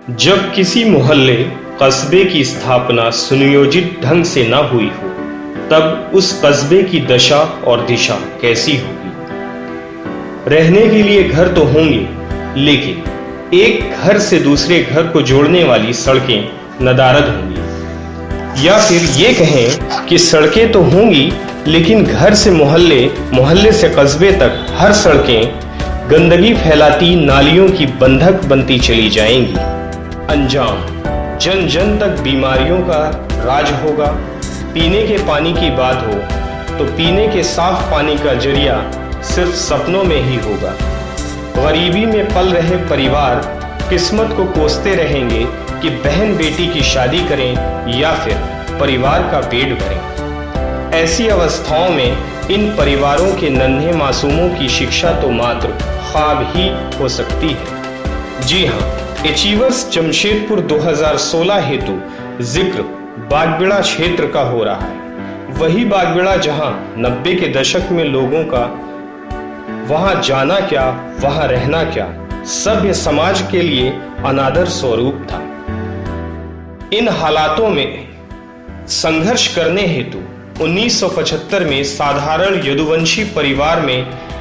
जब किसी मोहल्ले कस्बे की स्थापना सुनियोजित ढंग से न हुई हो, तब उस कस्बे की दशा और दिशा कैसी होगी। रहने के लिए घर तो होंगे, लेकिन एक घर से दूसरे घर को जोड़ने वाली सड़कें नदारद होंगी। या फिर ये कहें कि सड़कें तो होंगी, लेकिन घर से मोहल्ले, मोहल्ले से कस्बे तक हर सड़कें गंदगी फैलाती नालियों की बंधक बनती चली जाएंगी। अंजाम जन जन तक बीमारियों का राज होगा। पीने के पानी की बात हो तो पीने के साफ पानी का जरिया सिर्फ सपनों में ही होगा। गरीबी में पल रहे परिवार किस्मत को कोसते रहेंगे कि बहन बेटी की शादी करें या फिर परिवार का पेट भरें। ऐसी अवस्थाओं में इन परिवारों के नन्हे मासूमों की शिक्षा तो मात्र ख्वाब ही हो सकती है। जी हाँ, अचीवर्स जमशेदपुर 2016 हेतु जिक्र बागबेड़ा क्षेत्र का हो रहा है। वही बागबेड़ा जहां 90 के दशक में लोगों का वहां जाना क्या, वहां रहना क्या, सभ्य समाज के लिए अनादर स्वरूप था। इन हालातों में संघर्ष करने हेतु 1975 में साधारण यदुवंशी परिवार में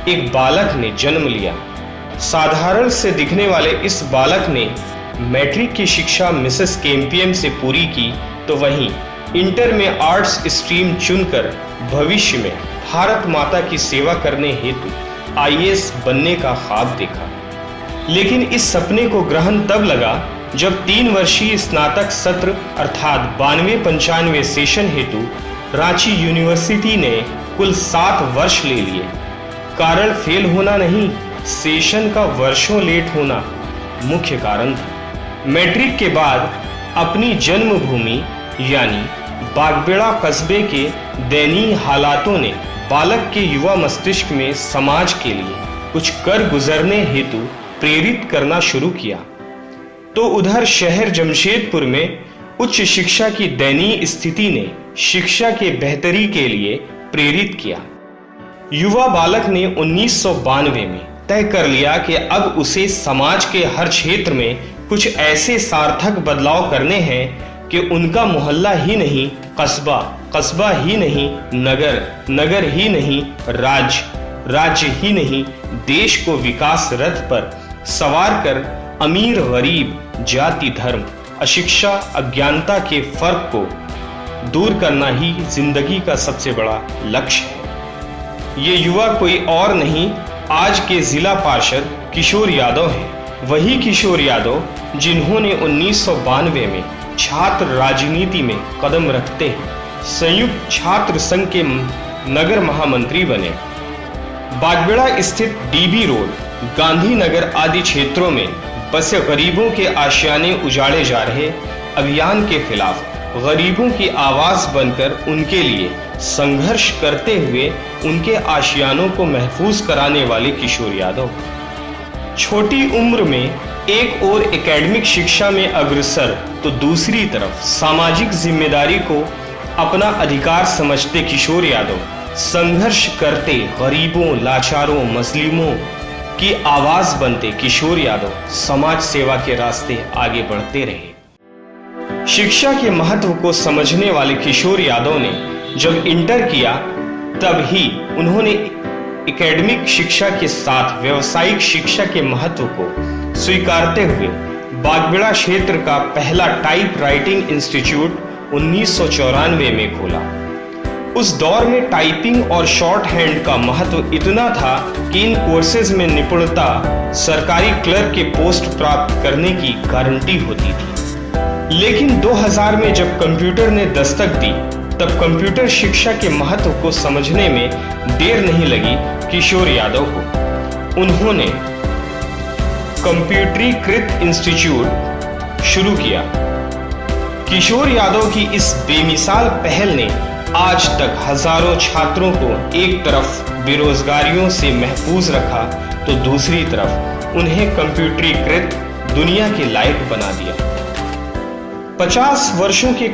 एक बालक ने जन्म लिया। साधारण से दिखने वाले इस बालक ने मैट्रिक की शिक्षा मिसेस केम्पियम से पूरी की, तो वहीं इंटर में आर्ट्स स्ट्रीम चुनकर भविष्य में भारत माता की सेवा करने हेतु आईएएस बनने का ख्वाब देखा। लेकिन इस सपने को ग्रहण तब लगा जब 3 वर्षीय स्नातक सत्र अर्थात 92-95 सेशन हेतु रांची यूनिवर्सिटी ने कुल 7 वर्ष ले लिए। कारण फेल होना नहीं, सेशन का वर्षों लेट होना मुख्य कारण था। मैट्रिक के बाद अपनी जन्मभूमि यानी बागबेड़ा कस्बे के दयनीय हालातों ने बालक के युवा मस्तिष्क में समाज के लिए कुछ कर गुजरने हेतु प्रेरित करना शुरू किया। तो उधर शहर जमशेदपुर में उच्च शिक्षा की दयनीय स्थिति ने शिक्षा के बेहतरी के लिए प्रेरित किया। युवा बालक ने 1992 में तय कर लिया कि अब उसे समाज के हर क्षेत्र में कुछ ऐसे सार्थक बदलाव करने हैं कि उनका मोहल्ला ही नहीं, कस्बा, कस्बा ही नहीं, नगर, नगर ही नहीं, राज्य, राज्य ही नहीं, देश को विकास रथ पर सवार कर अमीर गरीब, जाति धर्म, अशिक्षा अज्ञानता के फर्क को दूर करना ही जिंदगी का सबसे बड़ा लक्ष्य है। ये युवा कोई और नहीं, आज के जिला पार्षद किशोर यादव हैं। वही किशोर यादव जिन्होंने 1992 में छात्र राजनीति में कदम रखते हैं संयुक्त छात्र संघ के नगर महामंत्री बने। बागबेड़ा स्थित डीबी रोड, गांधीनगर आदि क्षेत्रों में बसे गरीबों के आशियाने उजाड़े जा रहे अभियान के खिलाफ गरीबों की आवाज बनकर उनके लिए संघर्ष करते हुए उनके आशियानों को महफूज कराने वाले किशोर यादव छोटी उम्र में एक और एकेडमिक शिक्षा में अग्रसर तो दूसरी तरफ सामाजिक जिम्मेदारी को अपना अधिकार समझते किशोर यादव संघर्ष करते गरीबों, लाचारों, मजलूमों की आवाज बनते किशोर यादव समाज सेवा के रास्ते आगे बढ़ते रहे। शिक्षा के महत्व को समझने वाले किशोर यादव ने जब इंटर किया, तब ही उन्होंने एकेडमिक शिक्षा के साथ व्यावसायिक शिक्षा के महत्व को स्वीकारते हुए बागबेड़ा क्षेत्र का पहला टाइप राइटिंग इंस्टीट्यूट 1994 में खोला। उस दौर में टाइपिंग और शॉर्ट हैंड का महत्व इतना था कि इन कोर्सेज में निपुणता सरकारी क्लर्क के पोस्ट प्राप्त करने की गारंटी होती थी। लेकिन 2000 में जब कंप्यूटर ने दस्तक दी, तब कंप्यूटर शिक्षा के महत्व को समझने में देर नहीं लगी किशोर यादव को। उन्होंने कंप्यूटरीकृत इंस्टीट्यूट शुरू किया। किशोर यादव की इस बेमिसाल पहल ने आज तक हजारों छात्रों को एक तरफ बेरोजगारियों से महफूज रखा, तो दूसरी तरफ उन्हें कंप्यूटरीकृत दुनिया के लायक बना दिया। 50 वर्षों के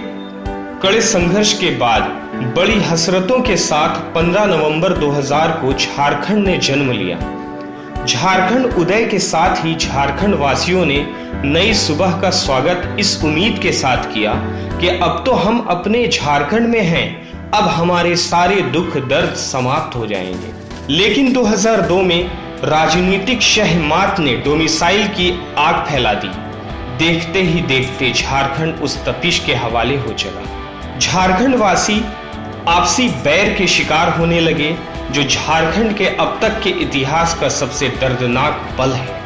कड़े संघर्ष के बाद बड़ी हसरतों के साथ 15 नवंबर 2000 को झारखंड ने जन्म लिया। झारखंड उदय के साथ ही झारखंड वासियों ने नई सुबह का स्वागत इस उम्मीद के साथ किया कि अब तो हम अपने झारखंड में हैं, अब हमारे सारे दुख दर्द समाप्त हो जाएंगे। लेकिन 2002 में राजनीतिक शहमात ने डोमिसाइल की आग फैला दी। देखते ही देखते झारखंड उस तपिश के हवाले हो चला। झारखंड वासी आपसी बैर के शिकार होने लगे, जो झारखंड के अब तक के इतिहास का सबसे दर्दनाक पल है।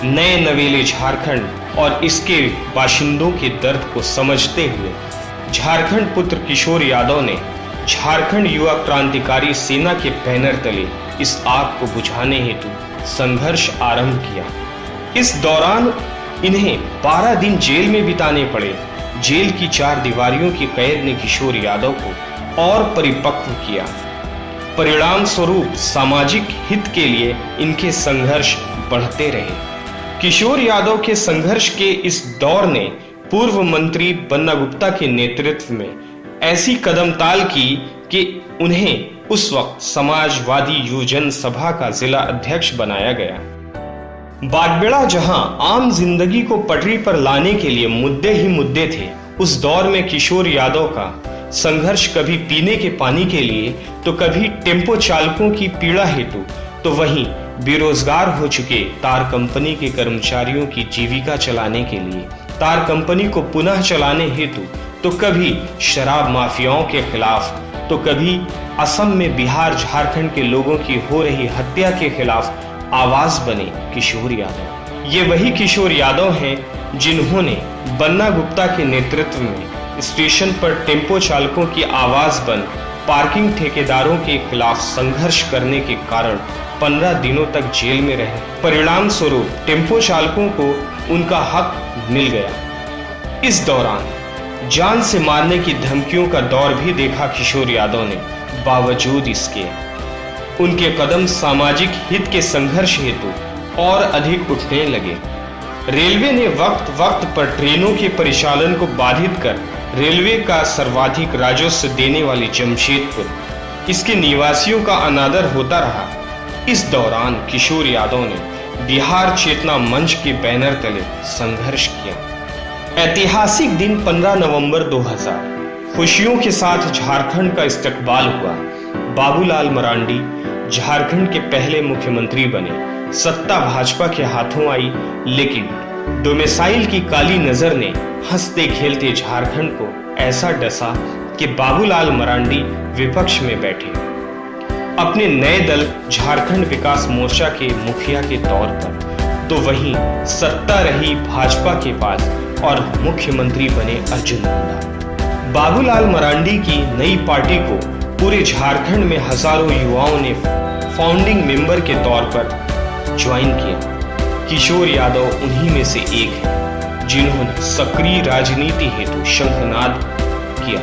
नए नवेले झारखंड और इसके बाशिंदों के दर्द को समझते हुए झारखंड पुत्र किशोर यादव ने झारखंड युवा क्रांतिकारी सेना के बैनर तले इस आग को बुझाने हेतु संघर्ष आरंभ किया। इस दौरान इन्हें 12 दिन जेल में बिताने पड़े। जेल की 4 दीवारियों की कैद ने किशोर यादव को और परिपक्व किया। परिणाम स्वरूप सामाजिक हित के लिए इनके संघर्ष बढ़ते रहे। किशोर यादव के संघर्ष के इस दौर ने पूर्व मंत्री बन्ना गुप्ता के नेतृत्व में ऐसी कदमताल की कि उन्हें उस वक्त समाजवादी युवजन सभा का जिला अध्यक्ष बनाया गया। बागबेड़ा जहां आम जिंदगी को पटरी पर लाने के लिए मुद्दे ही मुद्दे थे, उस दौर में किशोर यादव का संघर्ष कभी पीने के पानी के लिए, तो कभी टेम्पो चालकों की पीड़ा हेतु, तो वहीं बेरोजगार हो चुके तार कंपनी के कर्मचारियों की जीविका चलाने के लिए, तार कंपनी को पुनः चलाने हेतु, तो कभी शराब माफियाओं के खिलाफ, तो कभी असम में बिहार झारखंड के लोगों की हो रही हत्या के खिलाफ आवाज बने किशोर यादव। ये वही किशोर यादव हैं जिन्होंने बन्ना गुप्ता के नेतृत्व में स्टेशन पर टेम्पो चालकों की आवाज बन पार्किंग ठेकेदारों के खिलाफ संघर्ष करने के कारण 15 दिनों तक जेल में रहे। परिणाम स्वरूप टेम्पो चालकों को उनका हक मिल गया। इस दौरान जान से मारने की धमकियों का दौर भी देखा किशोर यादव ने। बावजूद इसके उनके कदम सामाजिक हित के संघर्ष हेतु और अधिक उठने लगे। रेलवे ने वक्त वक्त पर ट्रेनों के परिचालन को बाधित कर रेलवे का सर्वाधिक राजस्व देने वाली जमशेदपुर, इसके निवासियों का अनादर होता रहा। इस दौरान किशोर यादव ने बिहार चेतना मंच के बैनर तले संघर्ष किया। ऐतिहासिक दिन 15 नवंबर 2000 खुशियों के साथ झारखंड का इस्तकबाल हुआ। बाबूलाल मरांडी झारखंड के पहले मुख्यमंत्री बने। सत्ता भाजपा के हाथों आई, लेकिन डोमिसाइल की काली नजर ने हंसते खेलते झारखंड को ऐसा डसा कि बाबूलाल मरांडी विपक्ष में बैठे। अपने नए दल झारखंड विकास मोर्चा के मुखिया के तौर पर, तो वहीं सत्ता रही भाजपा के पास और मुख्यमंत्री बने अर्जुन मुंडा। बाबूलाल मरांडी की नई पार्टी को पूरे झारखंड में हजारों युवाओं ने फाउंडिंग मेंबर के तौर पर ज्वाइन किया। किशोर यादव उन्हीं में से एक है जिन्होंने सक्रिय राजनीति हेतु शंखनाद किया।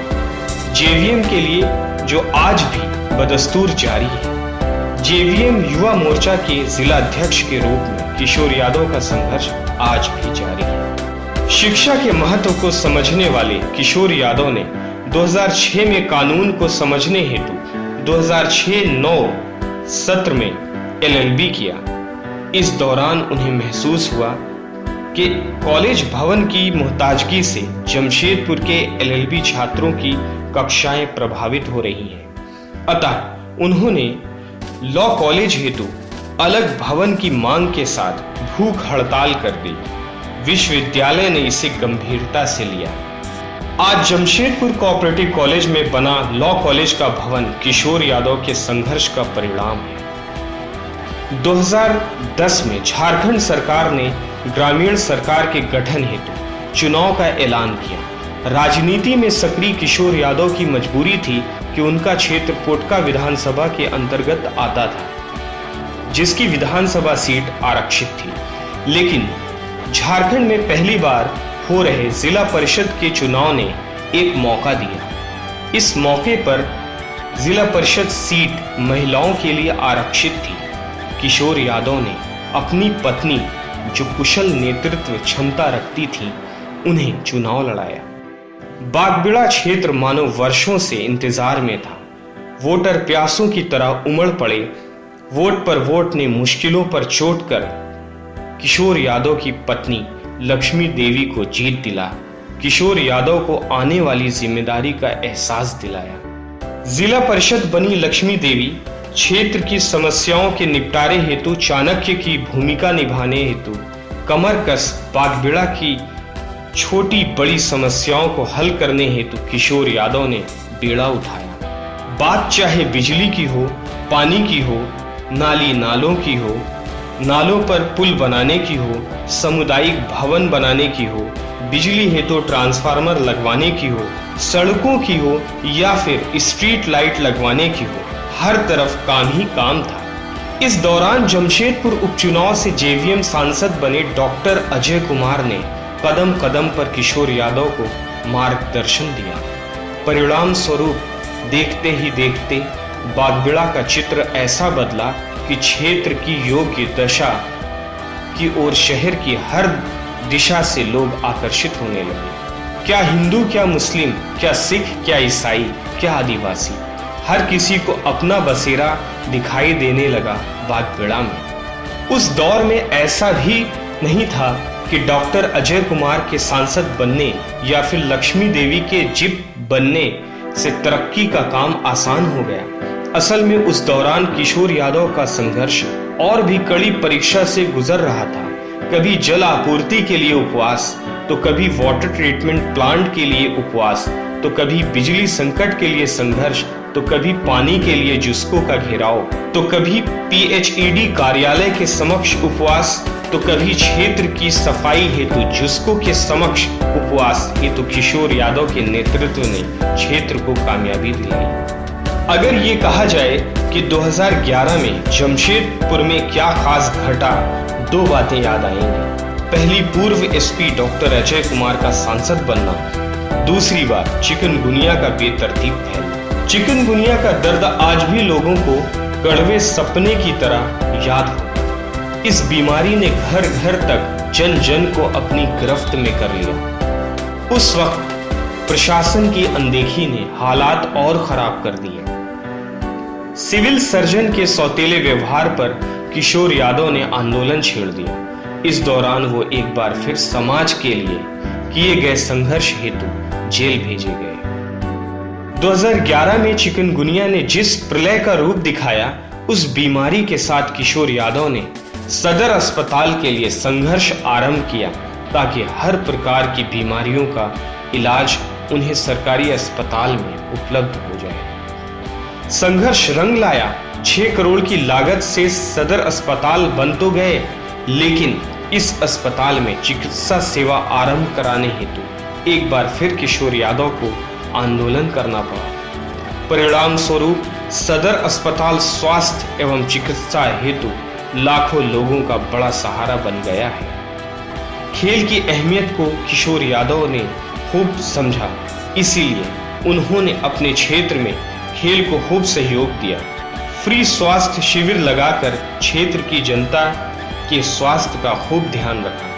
जेवीएम के लिए, जो आज भी बदस्तूर जारी है। जेवीएम युवा मोर्चा के जिला अध्यक्ष के रूप में किशोर यादव का संघर्ष आज भी जारी है। शिक्षा के महत्व को समझने वाले किशोर यादव ने 2006 में कानून को समझने हेतु 2006-09 सत्र में LLB किया। इस दौरान उन्हें महसूस हुआ कि कॉलेज भवन की मोहताजगी से जमशेदपुर के LLB छात्रों की कक्षाएं प्रभावित हो रही हैं। अतः उन्होंने लॉ कॉलेज हेतु अलग भवन की मांग के साथ भूख हड़ताल कर दी। विश्वविद्यालय ने इसे गंभीरता से लिया। आज जमशेदपुर कोऑपरेटिव कॉलेज में बना लॉ कॉलेज का भवन किशोर यादव के संघर्ष का परिणाम है। 2010 में झारखंड सरकार ने ग्रामीण सरकार के गठन हेतु चुनाव का ऐलान किया। राजनीति में सक्रिय किशोर यादव की मजबूरी थी कि उनका क्षेत्र पोटका विधानसभा के अंतर्गत आता था, जिसकी विधानसभा सीट आरक्षित थी। लेकिन झारखंड में पहली बार हो रहे जिला परिषद के चुनाव ने एक मौका दिया। इस मौके पर जिला परिषद सीट महिलाओं के लिए आरक्षित थी। किशोर यादव ने अपनी पत्नी, जो कुशल नेतृत्व क्षमता रखती थी, उन्हें चुनाव लड़ाया। बागबेड़ा क्षेत्र मानो वर्षों से इंतजार में था। वोटर प्यासों की तरह उमड़ पड़े वोट पर वोट ने मुश्किलों पर चोट कर किशोर यादव की पत्नी लक्ष्मी देवी को जीत दिला किशोर यादव को आने वाली जिम्मेदारी का एहसास दिलाया। जिला परिषद बनी लक्ष्मी देवी क्षेत्र की समस्याओं के निपटारे हेतु चाणक्य की भूमिका निभाने हेतु कमर कस बागबेड़ा की छोटी बड़ी समस्याओं को हल करने हेतु किशोर यादव ने बेड़ा उठाया। बात चाहे बिजली की हो, पानी की हो, नाली नालों की हो, नालों पर पुल बनाने की हो, सामुदायिक भवन बनाने की हो, बिजली हेतु ट्रांसफार्मर लगवाने की हो, सड़कों की हो या फिर स्ट्रीट लाइट लगवाने की हो, हर तरफ काम ही काम था। इस दौरान जमशेदपुर उपचुनाव से जेवीएम सांसद बने डॉक्टर अजय कुमार ने कदम कदम पर किशोर यादव को मार्गदर्शन दिया। परिणाम स्वरूप देखते ही देखते बागबेड़ा का चित्र ऐसा बदला कि क्षेत्र की योग्य दशा की ओर शहर की हर दिशा से लोग आकर्षित होने लगे। क्या हिंदू, क्या मुस्लिम, क्या सिख, क्या ईसाई, क्या आदिवासी, हर किसी को अपना बसेरा दिखाई देने लगा बागबेड़ा में। उस दौर में ऐसा भी नहीं था कि डॉक्टर अजय कुमार के सांसद बनने या फिर लक्ष्मी देवी के जिप बनने से तरक्की का काम आसान हो गया। असल में उस दौरान किशोर यादव का संघर्ष और भी कड़ी परीक्षा से गुजर रहा था। कभी जल आपूर्ति के लिए उपवास, तो कभी वाटर ट्रीटमेंट प्लांट के लिए उपवास, तो कभी बिजली संकट के लिए संघर्ष, तो कभी पानी के लिए जुस्को का घेराव, तो कभी पीएचईडी कार्यालय के समक्ष उपवास, तो कभी क्षेत्र की सफाई हेतु जुस्को के समक्ष उपवास हेतु किशोर यादव के नेतृत्व ने क्षेत्र को कामयाबी दिलाई। अगर ये कहा जाए कि 2011 में जमशेदपुर में क्या खास घटा, दो बातें याद आएंगी। पहली, पूर्व एसपी डॉक्टर अजय कुमार का सांसद बनना। दूसरी बात, चिकनगुनिया का बेतरतीब फैलना। चिकनगुनिया का दर्द आज भी लोगों को कड़वे सपने की तरह याद हो। इस बीमारी ने घर घर तक जन जन को अपनी गिरफ्त में कर लिया। उस वक्त प्रशासन की अनदेखी ने हालात और खराब कर दिए। सिविल सर्जन के सौतेले व्यवहार पर किशोर यादव ने आंदोलन छेड़ दिया। इस दौरान वो एक बार फिर समाज के लिए किए गए संघर्ष हेतु जेल भेजे गए। 2011 में चिकनगुनिया ने जिस प्रलय का रूप दिखाया, उस बीमारी के साथ किशोर यादव ने सदर अस्पताल के लिए संघर्ष आरंभ किया ताकि हर प्रकार की बीमारियों का इलाज उन्हें सरकारी अस्पताल में उपलब्ध हो जाए। संघर्ष रंग लाया। 6 करोड़ की लागत से सदर अस्पताल बन तो गए, लेकिन इस अस्पताल में चिकित्सा सेवा आरंभ कराने हेतु एक बार फिर किशोर यादव को आंदोलन करना पड़ा। परिणाम स्वरूप सदर अस्पताल स्वास्थ्य एवं चिकित्सा हेतु लाखों लोगों का बड़ा सहारा बन गया है। खेल की अहमियत को किशोर यादव ने खूब समझा, इसीलिए उन्होंने अपने क्षेत्र में खेल को खूब सहयोग दिया। फ्री स्वास्थ्य शिविर लगाकर क्षेत्र की जनता के स्वास्थ्य का खूब ध्यान रखा।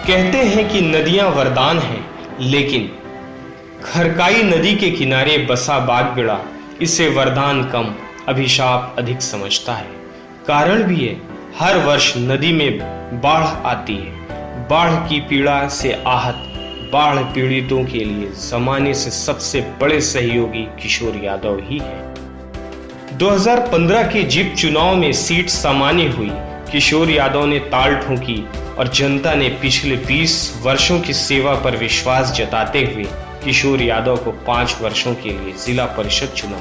कहते हैं कि नदियां वरदान हैं, लेकिन खरकाई नदी के किनारे बसा बागबेड़ा इसे वरदान कम, अभिशाप अधिक समझता है। कारण भी है, हर वर्ष नदी में बाढ़ आती है। बाढ़ की पीड़ा से आहत बाढ़ पीड़ितों के लिए जमाने से सबसे बड़े सहयोगी किशोर यादव ही है। 2015 के जिप चुनाव में सीट सामान्य हुई। किशोर यादव ने ताल ठोकी और जनता ने पिछले 20 वर्षों की सेवा पर विश्वास जताते हुए किशोर यादव को 5 वर्षों के लिए जिला परिषद चुना।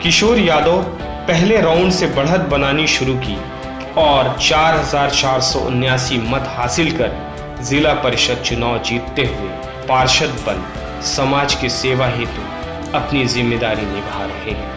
किशोर यादव पहले राउंड से बढ़त बनानी शुरू की और 4479 मत हासिल कर जिला परिषद चुनाव जीतते हुए पार्षद बन समाज की सेवा हेतु अपनी जिम्मेदारी निभा रहे हैं।